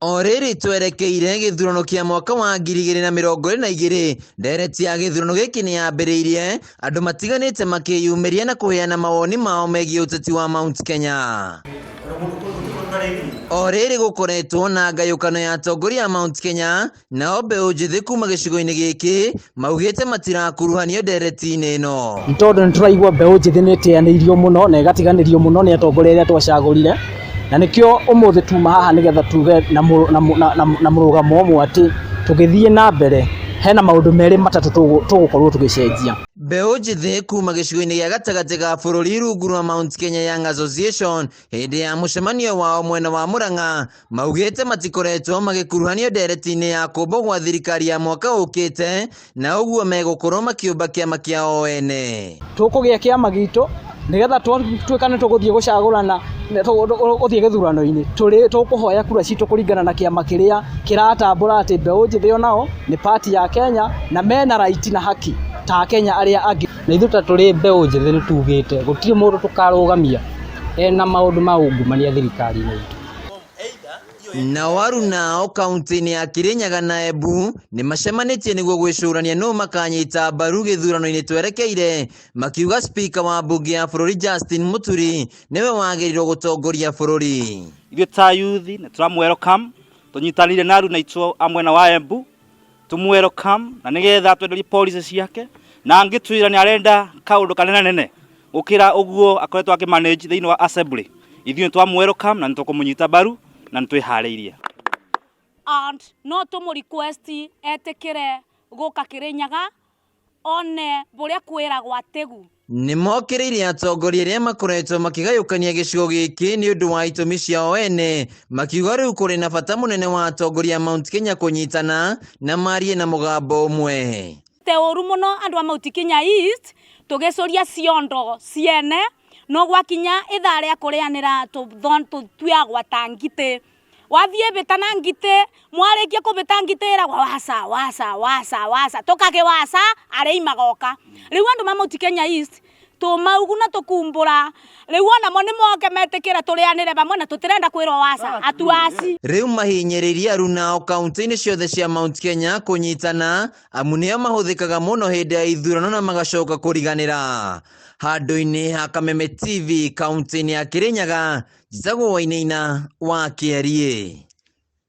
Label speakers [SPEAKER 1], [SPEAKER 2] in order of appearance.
[SPEAKER 1] Oriri twerekeire githurano kia mwaka wa 2022 ndereti ya githurano giki ni yambiriirie andu matiganite makiyumiria na kuheana mawoni mao megie uteti wa Mount Kenya. Oriri gukoretwo na ngayukano ya atongoria ya Mount Kenya na mbeũ njithi kuma gicigo-ini giki maugite matirakuruhanio ndereti-ini ino.
[SPEAKER 2] Ntondu nituraigua mbeũ njithi nitianirio muno na igatiganirio muno ni atongoria aria twacagurire, na nikio umuthi tuma haha nigetha tuge na murugamo umwe ati tugithie na mbere hena maundu meri matatu tugukorwo tugicenjia.
[SPEAKER 1] Mbeũ njithi kuma gicigo-ini gia gatagati ga bururi rungu rwa Mount Kenya Young Association hindi ya mucemanio wao mwena wa Murang'a maugite matikoretwo magikuruhanio ndereti-ini ya kumbo gwa thirikari ya mwaka ukite, na uguo megukorwo makiumba kiama kiao ene.
[SPEAKER 2] Tukugia kiama gitu nigetha twikane tuguthie gucagurana guthie githurano-ini tukuhoya kura citu kuringana na kiama kiria kiratambura ati mbeũ njithi onao ni party ya Kenya na mena right na haki ta Kenya aria angi.
[SPEAKER 3] Na ithuta turi mbeũ njithi ni tugite gutiri mundu tukarugamia ena maundu ma ungumania thirikari-ini itu.
[SPEAKER 1] Na waru nao kaunti-ini ya Kirinyaga na Embu ni macemanitie niguo gwicurania no makanyita mbaru githurano-ini twerekeire, makiuga speaker wa bunge ya bururi Justin Muturi niwe wagirirwo gutongoria bururi.
[SPEAKER 4] Ithuĩ ta youth ni turamu welcome tunyitanire na aru na itwo amwena wa Embu tumu welcome na nigetha twenderie policy ciake na angitwira ni arenda kaundu kanene nene ukira uguo akoretwo akimanage thiini wa assembly. Ithuĩ twamu welcome na nitũkũmunyita mbaru na nitwihariirie
[SPEAKER 5] and no tumu request etikire guka Kirinyaga one buria kwiragwa tegu.
[SPEAKER 1] Ni mokiriire atongoria aria makoretwo makigayukania gicigo giki ni undu wa itumi ciao ene, makiuga riu kuri na bata munene wa atongoria Mount Kenya kunyitana na marie na mugambo umwe.
[SPEAKER 5] Te uru muno andu a Mount Kenya East tugicuria ciondo ciene no gwakinya ithaa ria kurianira tuagwa ta ngite wathie bitana ngite mwarikia kubita ngite iragwa wasa tukage wasa arei magoka riu andu ma Mount Kenya East tumauguna tukumbura riu ona mo ni moke metikira turianire bamwe na tutirenda kwirwo wasa atuasi.
[SPEAKER 1] Riu mahinyiriria aru nao kaunti-ini ciothe cia Mount Kenya kunyitana amu nio mahuthikaga muno hindi ya ithurano na magacoka kuriganira. Handu-ini ha Kameme TV kaunti-ini ya Kirinyaga, Njagũ Wainaina wa Kiarie.